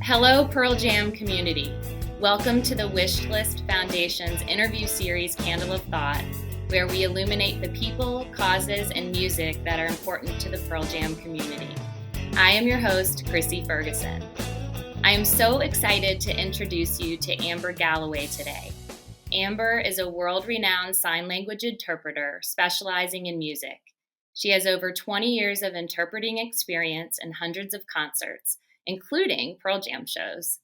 Hello, Pearl Jam community. Welcome to the Wishlist Foundation's interview series, Candle of Thought, where we illuminate the people, causes, and music that are important to the Pearl Jam community. I am your host, Chrissie Ferguson. I am so excited to introduce you to Amber Galloway today. Amber is a world-renowned sign language interpreter specializing in music. She has over 20 years of interpreting experience and hundreds of concerts, including Pearl Jam shows.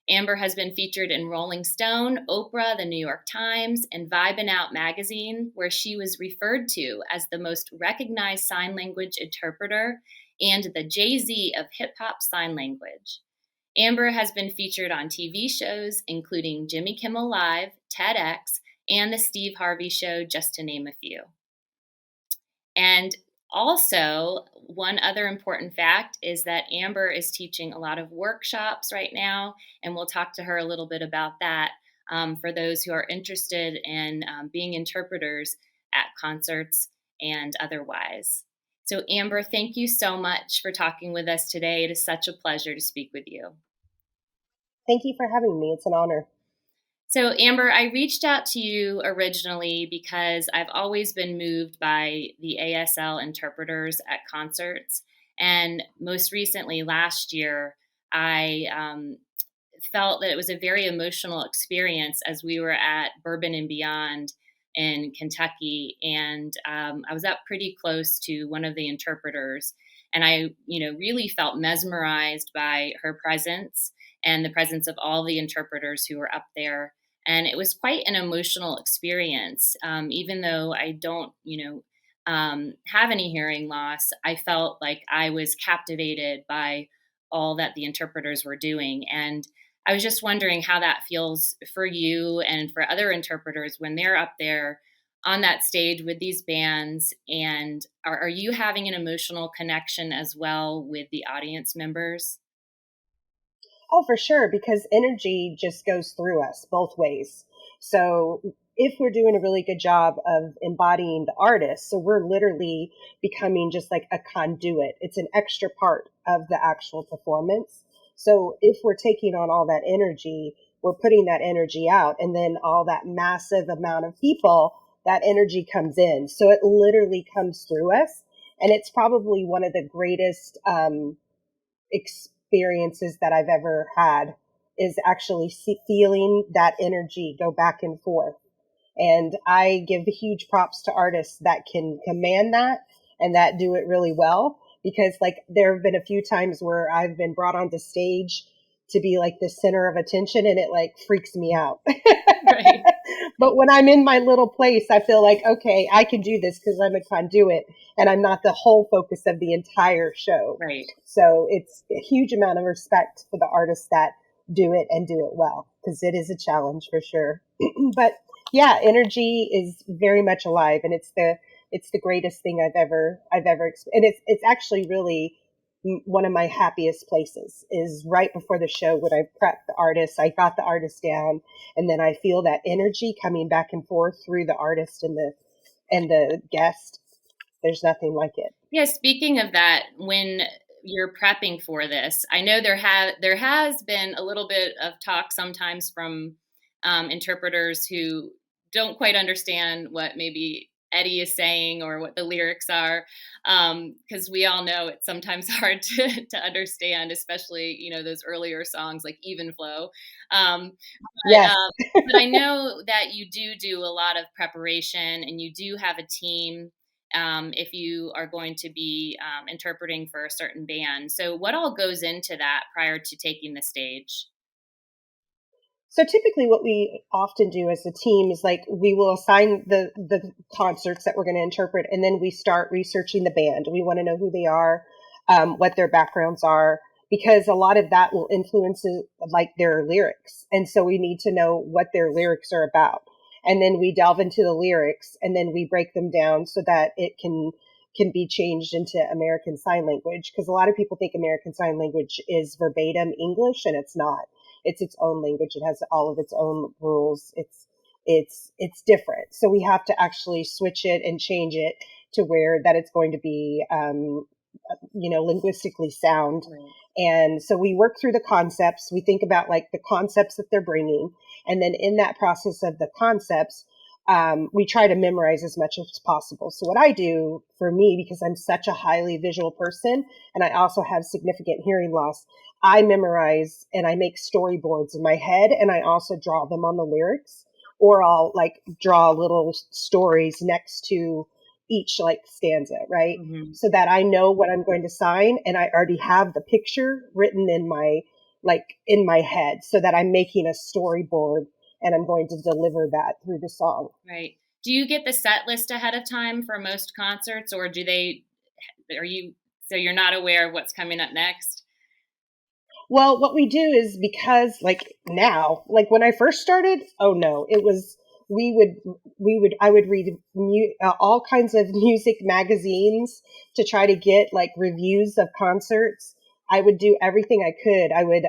Amber has been featured in Rolling Stone, Oprah, The New York Times, and Vibin' Out magazine, where she was referred to as the most recognized sign language interpreter and the Jay-Z of hip-hop sign language. Amber has been featured on TV shows, including Jimmy Kimmel Live, TEDx, and The Steve Harvey Show, just to name a few. And also, one other important fact is that Amber is teaching a lot of workshops right now, and we'll talk to her a little bit about that for those who are interested in being interpreters at concerts and otherwise. So Amber, thank you so much for talking with us today. It is such a pleasure to speak with you. Thank you for having me. It's an honor. So Amber, I reached out to you originally because I've always been moved by the ASL interpreters at concerts. And most recently, last year, I felt that it was a very emotional experience as we were at Bourbon and Beyond in Kentucky. And I was up pretty close to one of the interpreters. And I, really felt mesmerized by her presence and the presence of all the interpreters who were up there. And it was quite an emotional experience. Even though I don't, have any hearing loss, I felt like I was captivated by all that the interpreters were doing. And I was just wondering how that feels for you and for other interpreters when they're up there on that stage with these bands. And are you having an emotional connection as well with the audience members? Oh, for sure, because energy just goes through us both ways. So if we're doing a really good job of embodying the artist, so we're literally becoming just like a conduit. It's an extra part of the actual performance. So if we're taking on all that energy, we're putting that energy out, and then all that massive amount of people, that energy comes in. So it literally comes through us. And it's probably one of the greatest experiences that I've ever had, is actually feeling that energy go back and forth. And I give huge props to artists that can command that and that do it really well, because there have been a few times where I've been brought onto stage to be like the center of attention, and it freaks me out. Right. But when I'm in my little place, I feel like, okay, I can do this because I'm a conduit and I'm not the whole focus of the entire show. Right. So it's a huge amount of respect for the artists that do it and do it well, because it is a challenge for sure. But yeah, energy is very much alive, and it's the greatest thing I've ever experienced. And it's actually really one of my happiest places is right before the show when I prep the artist. I got the artist down, and then I feel that energy coming back and forth through the artist and the guest. There's nothing like it. Yeah, speaking of that, when you're prepping for this, I know there has been a little bit of talk sometimes from interpreters who don't quite understand what maybe Eddie is saying or what the lyrics are, because we all know it's sometimes hard to understand, especially those earlier songs like Even Flow. Yes. But I know that you do a lot of preparation, and you do have a team if you are going to be interpreting for a certain band. So what all goes into that prior to taking the stage? So typically what we often do as a team is we will assign the concerts that we're going to interpret, and then we start researching the band. We want to know who they are, what their backgrounds are, because a lot of that will influence their lyrics. And so we need to know what their lyrics are about. And then we delve into the lyrics, and then we break them down so that it can be changed into American Sign Language, because a lot of people think American Sign Language is verbatim English, and it's not. It's its own language. It has all of its own rules. It's different. So we have to actually switch it and change it to where that it's going to be, linguistically sound. Right. And so we work through the concepts. We think about like the concepts that they're bringing. And then in that process of the concepts, we try to memorize as much as possible. So what I do for me, because I'm such a highly visual person and I also have significant hearing loss, I memorize and I make storyboards in my head, and I also draw them on the lyrics, or I'll like draw little stories next to each like stanza, right? Mm-hmm. So that I know what I'm going to sign and I already have the picture written in my head, so that I'm making a storyboard and I'm going to deliver that through the song. Right. Do you get the set list ahead of time for most concerts, or so you're not aware of what's coming up next? Well, what we do is, because like now, like when I first started, oh no, it was, I would read all kinds of music magazines to try to get like reviews of concerts. I would do everything I could. I would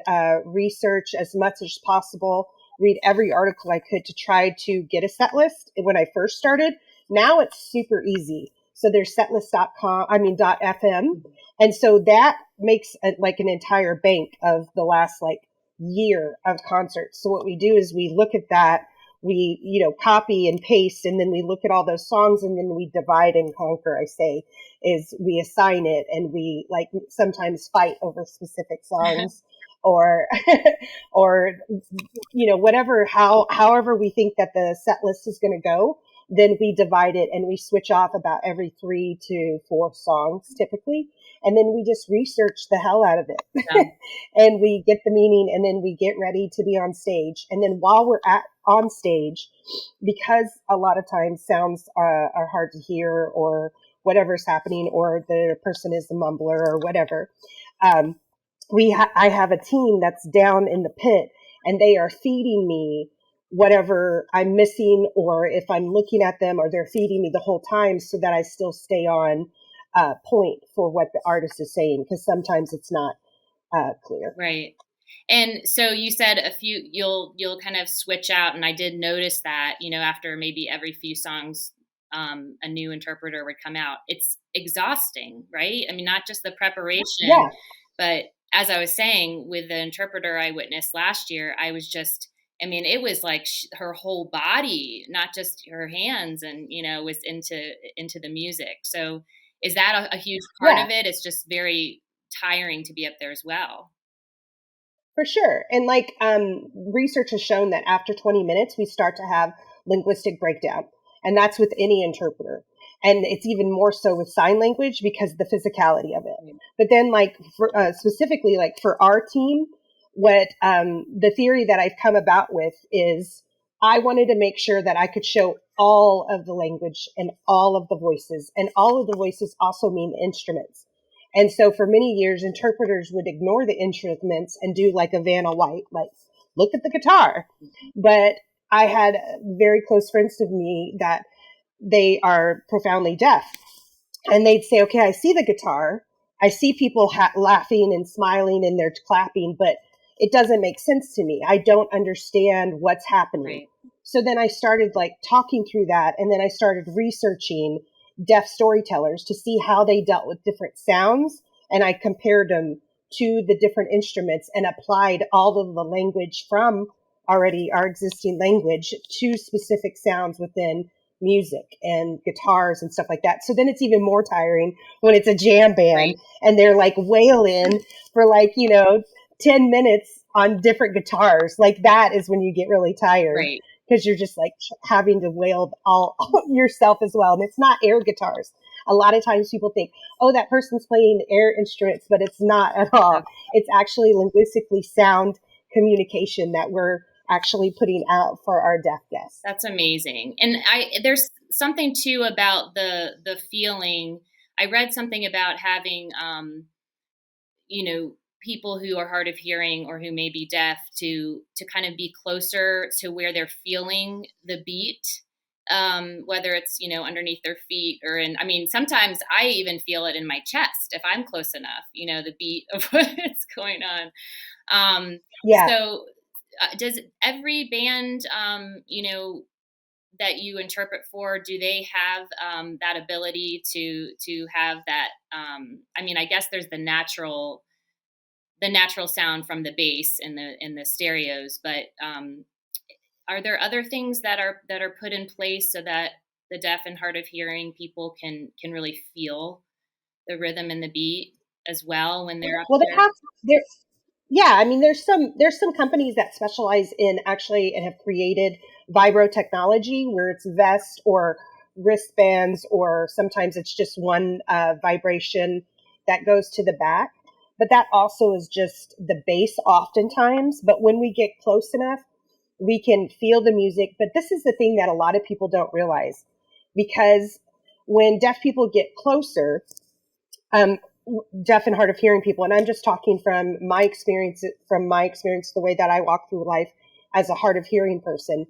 research as much as possible, read every article I could to try to get a set list when I first started. Now it's super easy. So there's setlist.com, .fm. And so that makes like an entire bank of the last like year of concerts. So what we do is we look at that, we, copy and paste, and then we look at all those songs, and then we divide and conquer, I say, is we assign it, and we like sometimes fight over specific songs or, or, however we think that the set list is going to go. Then we divide it and we switch off about every 3 to 4 songs typically. And then we just research the hell out of it. Yeah. And we get the meaning, and then we get ready to be on stage. And then while we're on stage, because a lot of times sounds are hard to hear, or whatever's happening, or the person is a mumbler or whatever, I have a team that's down in the pit, and they are feeding me whatever I'm missing, or if I'm looking at them, or they're feeding me the whole time, so that I still stay on point for what the artist is saying, because sometimes it's not clear. Right. And so you said you'll kind of switch out, and I did notice that, after maybe every few songs, a new interpreter would come out. It's exhausting, right? I mean, not just the preparation, Yeah. but as I was saying, with the interpreter I witnessed last year, I was just, I mean, it was like her whole body, not just her hands, and was into the music. So is that a huge part Yeah. of it? It's just very tiring to be up there as well. For sure. And like research has shown that after 20 minutes, we start to have linguistic breakdown. And that's with any interpreter. And it's even more so with sign language because of the physicality of it. But then like specifically like for our team, what the theory that I've come about with is, I wanted to make sure that I could show all of the language and all of the voices. And all of the voices also mean instruments. And so for many years, interpreters would ignore the instruments and do like a Vanna White, like, look at the guitar. But I had very close friends to me that they are profoundly deaf. And they'd say, okay, I see the guitar. I see people laughing and smiling and they're clapping, but it doesn't make sense to me. I don't understand what's happening. Right. So then I started like talking through that. And then I started researching deaf storytellers to see how they dealt with different sounds. And I compared them to the different instruments and applied all of the language from already our existing language to specific sounds within music and guitars and stuff like that. So then it's even more tiring when it's a jam band, right, and they're like wailing for like, 10 minutes on different guitars. Like that is when you get really tired. Right. Because you're just like having to wail all yourself as well. And it's not air guitars. A lot of times people think, oh, that person's playing air instruments, but it's not at all. Okay. It's actually linguistically sound communication that we're actually putting out for our deaf guests. That's amazing. And there's something too about the feeling. I read something about having, people who are hard of hearing or who may be deaf to kind of be closer to where they're feeling the beat, whether it's, underneath their feet or sometimes I even feel it in my chest if I'm close enough, the beat of what's going on. Yeah. So does every band, that you interpret for, do they have that ability to have that? I guess there's the natural the natural sound from the bass in the stereos, but are there other things that are put in place so that the deaf and hard of hearing people can really feel the rhythm and the beat as well when they're up Well, there? yeah, I mean, there's some companies that specialize in actually and have created vibro technology where it's vest or wristbands, or sometimes it's just one vibration that goes to the back. But that also is just the bass oftentimes. But when we get close enough, we can feel the music. But this is the thing that a lot of people don't realize, because when deaf people get closer, um, deaf and hard of hearing people, and I'm just talking from my experience, the way that I walk through life as a hard of hearing person,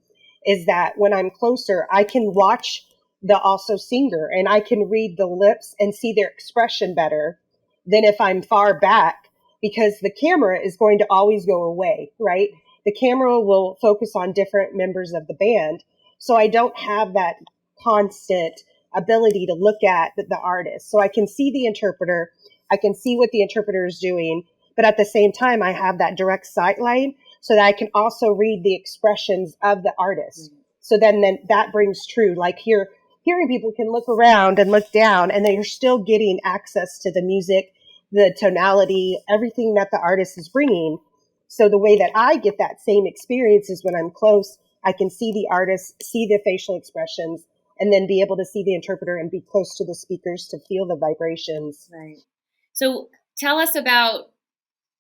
is that when I'm closer, I can watch the also singer and I can read the lips and see their expression better than if I'm far back, because the camera is going to always go away, right? The camera will focus on different members of the band. So I don't have that constant ability to look at the artist. So I can see the interpreter, I can see what the interpreter is doing, but at the same time, I have that direct sight line so that I can also read the expressions of the artist. So then that brings true. Like hearing people can look around and look down, and they're still getting access to the music, the tonality, everything that the artist is bringing. So the way that I get that same experience is when I'm close, I can see the artist, see the facial expressions, and then be able to see the interpreter and be close to the speakers to feel the vibrations. Right. So tell us about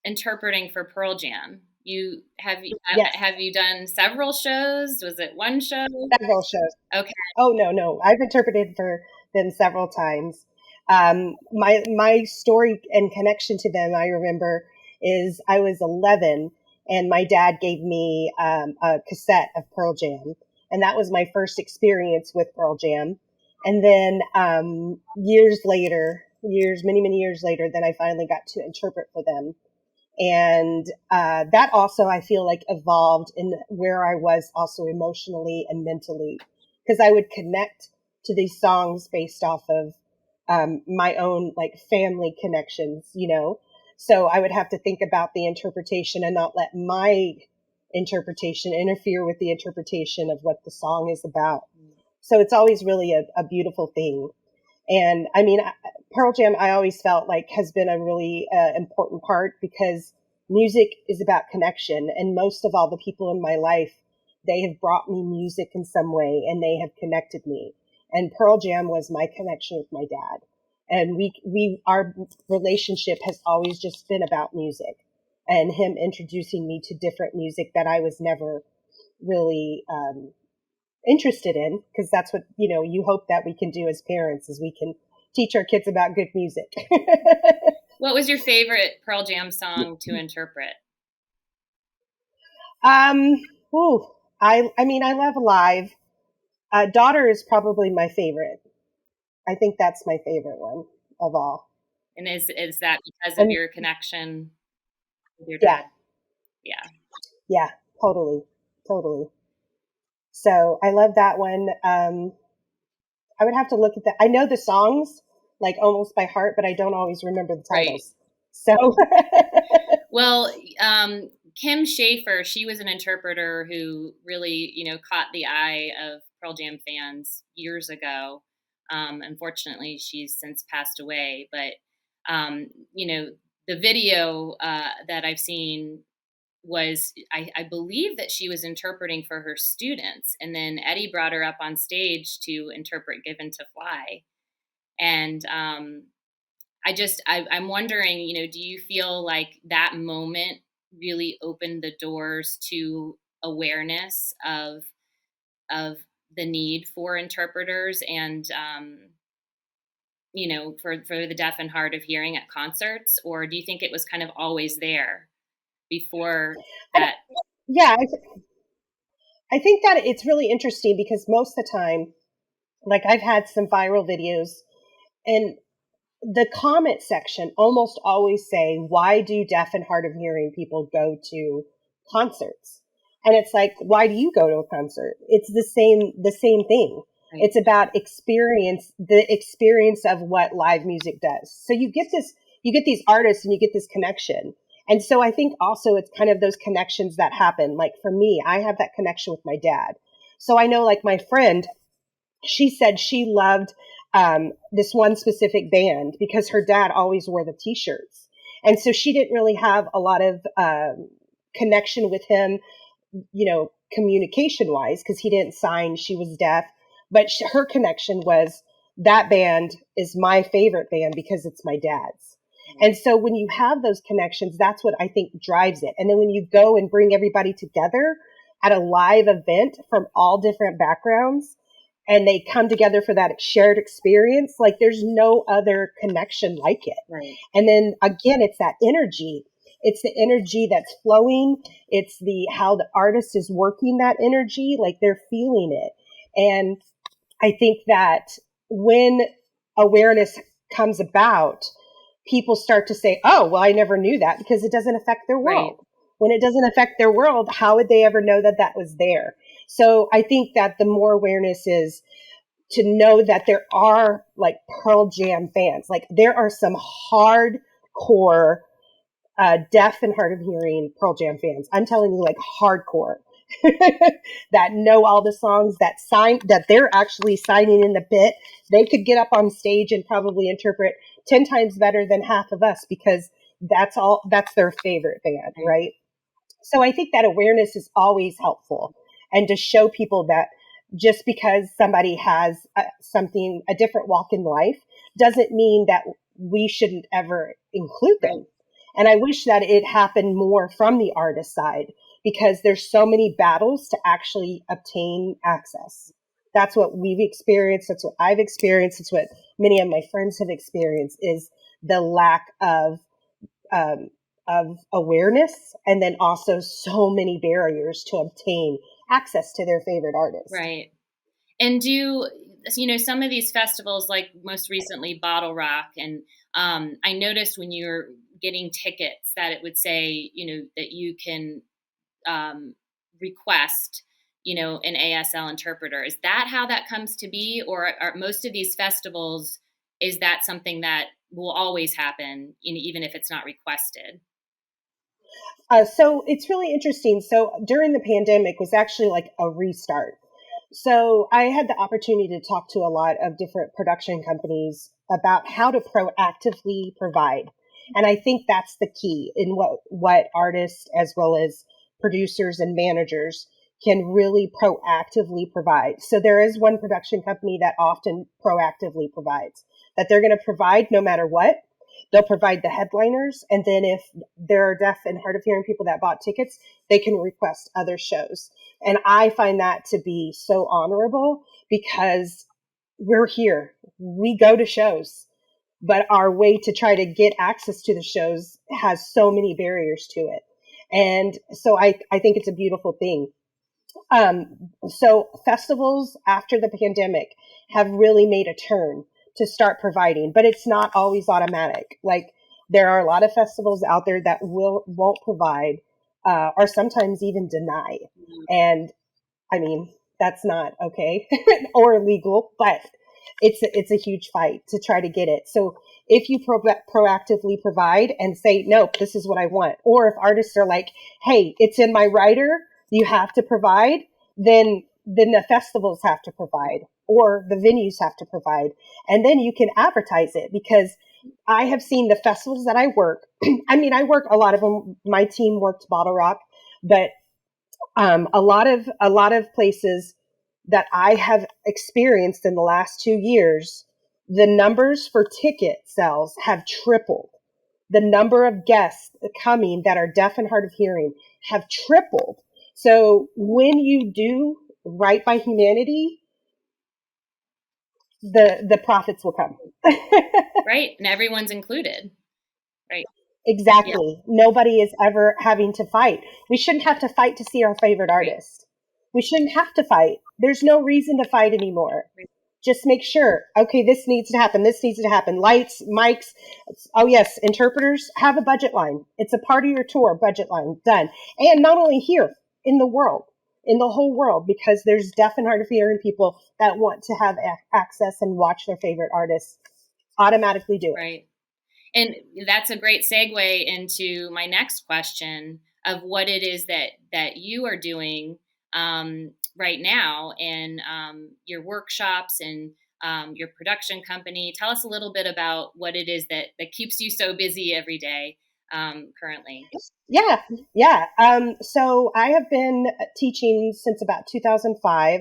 interpreting for Pearl Jam. Yes, Have you done several shows? Was it one show? several shows. Okay. Oh, no. I've interpreted for them several times. My story and connection to them, I remember, is I was 11 and my dad gave me a cassette of Pearl Jam. And that was my first experience with Pearl Jam. And then many years later, then I finally got to interpret for them. And that also, I feel like, evolved in where I was also emotionally and mentally, because I would connect to these songs based off of my own like family connections, So I would have to think about the interpretation and not let my interpretation interfere with the interpretation of what the song is about. So it's always really a beautiful thing. And I mean, Pearl Jam, I always felt like has been a really important part, because music is about connection. And most of all, the people in my life, they have brought me music in some way and they have connected me. And Pearl Jam was my connection with my dad. And our relationship has always just been about music, and him introducing me to different music that I was never really interested in, because that's what, you hope that we can do as parents, is we can teach our kids about good music. What was your favorite Pearl Jam song to interpret? Ooh, I mean, I love Alive. Daughter is probably my favorite. I think that's my favorite one of all. And is that because of your connection with your dad? Yeah, totally. So I love that one. I would have to look at that. I know the songs like almost by heart, but I don't always remember the titles. Right. So, well, Kim Schaefer, she was an interpreter who really, caught the eye of Pearl Jam fans years ago. Unfortunately, she's since passed away, but the video that I've seen was, I believe that she was interpreting for her students, and then Eddie brought her up on stage to interpret Given to Fly. And I'm wondering, do you feel like that moment really opened the doors to awareness of the need for interpreters and, for the deaf and hard of hearing at concerts? Or do you think it was kind of always there before that? Yeah, I think that it's really interesting, because most of the time, like I've had some viral videos, and the comment section almost always say, why do deaf and hard of hearing people go to concerts? And it's like, why do you go to a concert? It's the same thing. Right. It's about the experience of what live music does. So you get these artists and you get this connection, And so I think also it's kind of those connections that happen. Like for me, I have that connection with my dad. So I know like my friend, she said she loved this one specific band because her dad always wore the t-shirts. And so she didn't really have a lot of connection with him, communication wise, because he didn't sign, she was deaf. But her connection was that band is my favorite band because it's my dad's. And so when you have those connections, that's what I think drives it. And then when you go and bring everybody together at a live event from all different backgrounds, and they come together for that shared experience, like there's no other connection like it. Right. And then again, it's that energy. It's the energy that's flowing. It's how the artist is working that energy, like they're feeling it. And I think that when awareness comes about, people start to say, oh, well, I never knew that, because it doesn't affect their world. Right. When it doesn't affect their world, how would they ever know that that was there? So I think that the more awareness is to know that there are like Pearl Jam fans, like there are some hardcore deaf and hard of hearing Pearl Jam fans. I'm telling you, like hardcore that know all the songs, that they're actually signing in the pit. They could get up on stage and probably interpret 10 times better than half of us, because that's their favorite band, right? So I think that awareness is always helpful, and to show people that just because somebody has a different walk in life doesn't mean that we shouldn't ever include them. And I wish that it happened more from the artist side, because there's so many battles to actually obtain access. That's what we've experienced. That's what I've experienced. It's what many of my friends have experienced, is the lack of awareness, and then also so many barriers to obtain access to their favorite artists. Right. And some of these festivals, like most recently Bottle Rock, and I noticed when you were getting tickets that it would say, that you can request, an ASL interpreter. Is that how that comes to be? Or are most of these festivals, is that something that will always happen, even if it's not requested? So it's really interesting. So during the pandemic was actually like a restart. So I had the opportunity to talk to a lot of different production companies about how to proactively provide. And I think that's the key in what artists as well as producers and managers can really proactively provide. So there is one production company that often proactively provides, that they're going to provide no matter what. They'll provide the headliners. And then if there are deaf and hard of hearing people that bought tickets, they can request other shows. And I find that to be so honorable, because we're here. We go to shows, but our way to try to get access to the shows has so many barriers to it. And so I think it's a beautiful thing. So festivals after the pandemic have really made a turn to start providing, but it's not always automatic. Like there are a lot of festivals out there that won't provide, or sometimes even deny. And I mean, that's not okay or legal, but it's a huge fight to try to get it. So if you proactively provide and say, nope, this is what I want, or if artists are like, hey, it's in my rider, you have to provide, then the festivals have to provide, or the venues have to provide, and then you can advertise it. Because I have seen the festivals that I work. I mean, I work a lot of them. My team worked Bottle Rock, but a lot of places that I have experienced in the last 2 years, the numbers for ticket sales have tripled. The number of guests coming that are deaf and hard of hearing have tripled. So when you do right by humanity, the profits will come. Right. And everyone's included. Right. Exactly. Yeah. Nobody is ever having to fight. We shouldn't have to fight to see our favorite artist. We shouldn't have to fight. There's no reason to fight anymore. Just make sure, okay, this needs to happen. This needs to happen. Lights, mics. Oh yes, interpreters, have a budget line. It's a part of your tour, budget line, done. And not only here, in the world, in the whole world, because there's deaf and hard of hearing people that want to have access and watch their favorite artists. Automatically do it. Right. And that's a great segue into my next question of what it is that you are doing right now in your workshops and your production company. Tell us a little bit about what it is that keeps you so busy every day currently. Yeah, yeah. So I have been teaching since about 2005,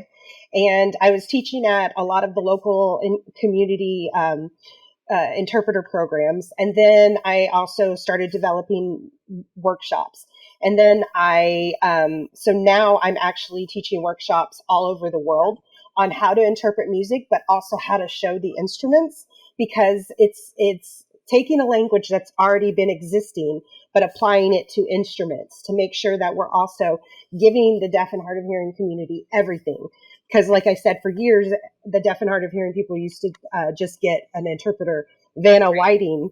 and I was teaching at a lot of the local community interpreter programs. And then I also started developing workshops. And then so now I'm actually teaching workshops all over the world on how to interpret music, but also how to show the instruments, because it's taking a language that's already been existing, but applying it to instruments to make sure that we're also giving the deaf and hard of hearing community everything. Because like I said, for years, the deaf and hard of hearing people used to just get an interpreter, Vanna Whiting,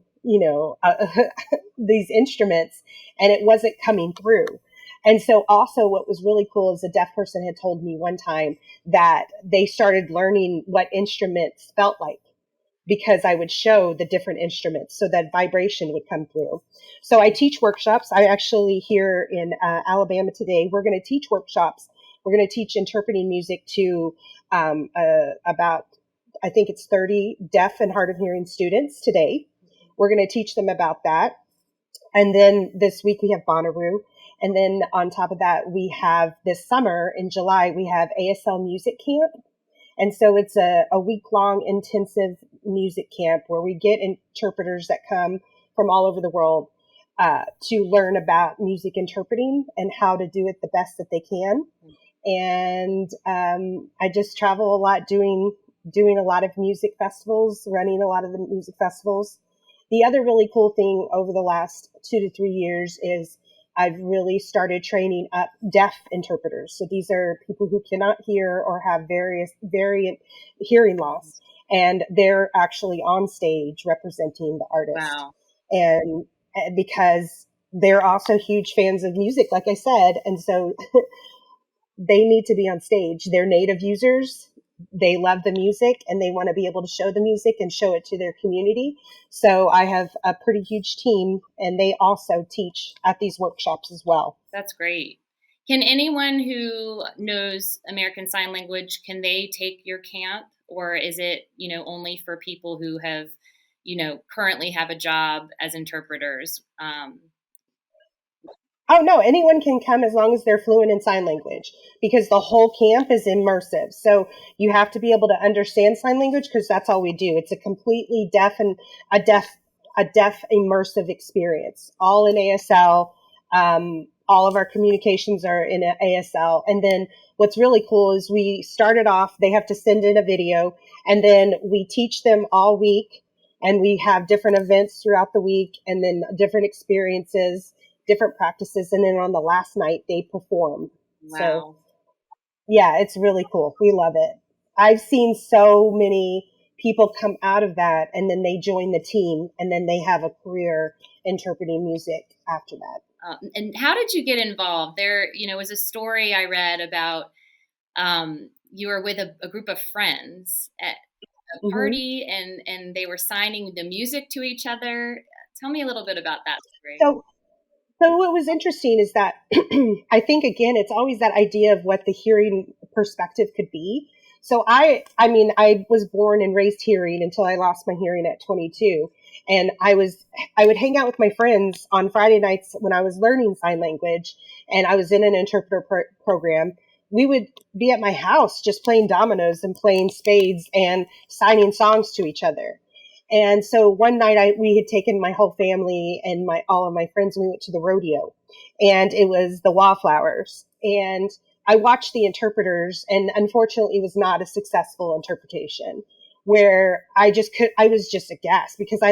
these instruments, and it wasn't coming through. And so also what was really cool is a deaf person had told me one time that they started learning what instruments felt like, because I would show the different instruments so that vibration would come through. So I teach workshops. I actually here in Alabama today, we're going to teach workshops. We're going to teach interpreting music to about, I think it's 30 deaf and hard of hearing students today. We're going to teach them about that. And then this week we have Bonnaroo. And then on top of that, we have this summer in July, we have ASL music camp. And so it's a week-long intensive music camp where we get interpreters that come from all over the world to learn about music interpreting and how to do it the best that they can. And I just travel a lot doing a lot of music festivals, running a lot of the music festivals. The other really cool thing over the last 2 to 3 years is I've really started training up deaf interpreters. So these are people who cannot hear or have variant hearing loss, and they're actually on stage representing the artist. Wow. And because they're also huge fans of music, like I said, and so they need to be on stage. They're native users. They love the music and they want to be able to show the music and show it to their community. So I have a pretty huge team, and they also teach at these workshops as well. That's great. Can anyone who knows American Sign Language, can they take your camp, or is it, only for people who have, currently have a job as interpreters? Oh, no, anyone can come as long as they're fluent in sign language, because the whole camp is immersive. So you have to be able to understand sign language, because that's all we do. It's a completely deaf immersive experience, all in ASL. All of our communications are in ASL. And then what's really cool is we started off, they have to send in a video, and then we teach them all week, and we have different events throughout the week, and then different experiences, different practices, and then on the last night they perform. Wow. So yeah, it's really cool. We love it. I've seen so many people come out of that, and then they join the team, and then they have a career interpreting music after that. And how did you get involved? There, was a story I read about you were with a group of friends at a party, and they were signing the music to each other. Tell me a little bit about that story. So what was interesting is that I think, again, it's always that idea of what the hearing perspective could be. So I was born and raised hearing until I lost my hearing at 22. And I would hang out with my friends on Friday nights when I was learning sign language, and I was in an interpreter program. We would be at my house just playing dominoes and playing spades and signing songs to each other. And so one night we had taken my whole family and all of my friends, and we went to the rodeo, and it was the Wallflowers. And I watched the interpreters, and unfortunately it was not a successful interpretation, where I was just aghast, because I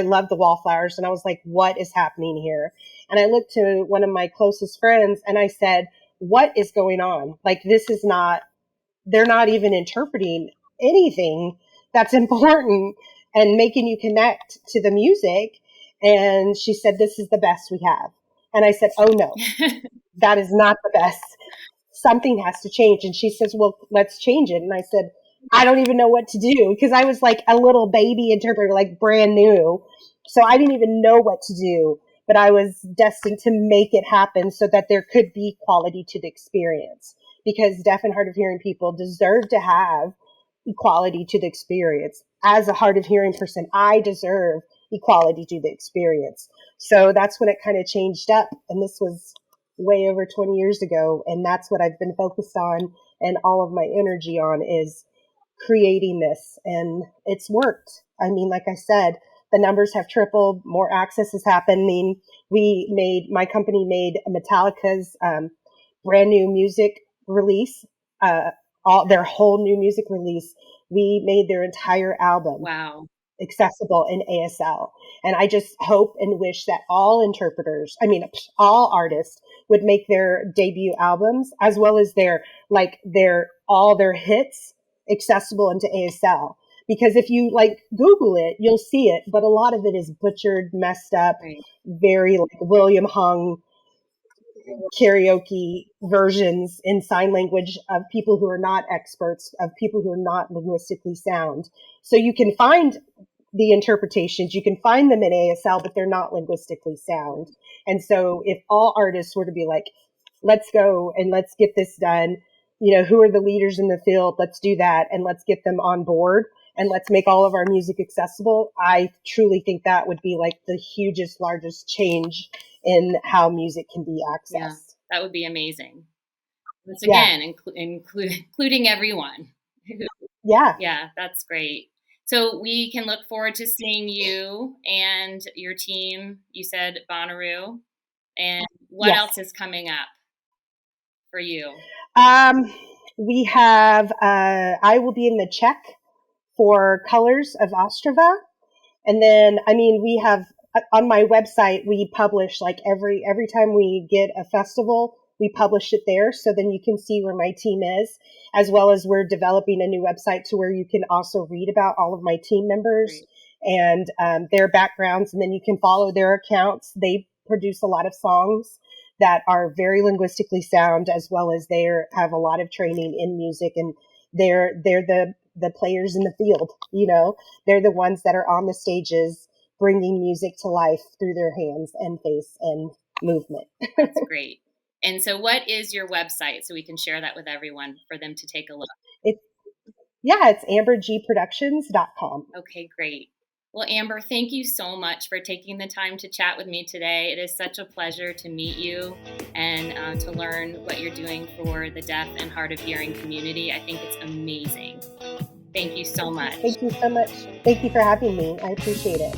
love the Wallflowers, and I was like, what is happening here? And I looked to one of my closest friends and I said, what is going on? Like, they're not even interpreting anything that's important and making you connect to the music. And she said, this is the best we have. And I said, oh no, that is not the best. Something has to change. And she says, well, let's change it. And I said, I don't even know what to do, because I was like a little baby interpreter, like brand new. So I didn't even know what to do, but I was destined to make it happen so that there could be quality to the experience, because deaf and hard of hearing people deserve to have equality to the experience. As a hard of hearing person, I deserve equality to the experience. So that's when it kind of changed up. And this was way over 20 years ago. And that's what I've been focused on, and all of my energy on is creating this. And it's worked. I mean, like I said, the numbers have tripled, more access is happening. My company made Metallica's brand new music release, their whole new music release. We made their entire album. Wow. Accessible in ASL. And I just hope and wish that all artists would make their debut albums, as well as all their hits, accessible into ASL. Because if you Google it, you'll see it, but a lot of it is butchered, messed up, right. Very William Hung karaoke versions in sign language of people who are not experts, of people who are not linguistically sound. So you can find the interpretations, you can find them in ASL, but they're not linguistically sound. And so if all artists were to be like, let's go and let's get this done, who are the leaders in the field? Let's do that. And let's get them on board, and let's make all of our music accessible. I truly think that would be the hugest, largest change in how music can be accessed. Yeah, that would be amazing. Once again, including everyone. Yeah, that's great. So we can look forward to seeing you and your team. You said Bonnaroo. And what else is coming up for you? We have, I will be in the Czech for Colors of Ostrava. And then, we have, on my website, we publish every time we get a festival, we publish it there. So then you can see where my team is, as well as we're developing a new website to where you can also read about all of my team members and their backgrounds. And then you can follow their accounts. They produce a lot of songs that are very linguistically sound, as well as they have a lot of training in music, and they're the players in the field. They're the ones that are on the stages bringing music to life through their hands and face and movement. That's great. And so what is your website, so we can share that with everyone for them to take a look? It's ambergproductions.com. Okay, great. Well, Amber, thank you so much for taking the time to chat with me today. It is such a pleasure to meet you and to learn what you're doing for the deaf and hard of hearing community. I think it's amazing. Thank you so much. Thank you so much. Thank you for having me. I appreciate it.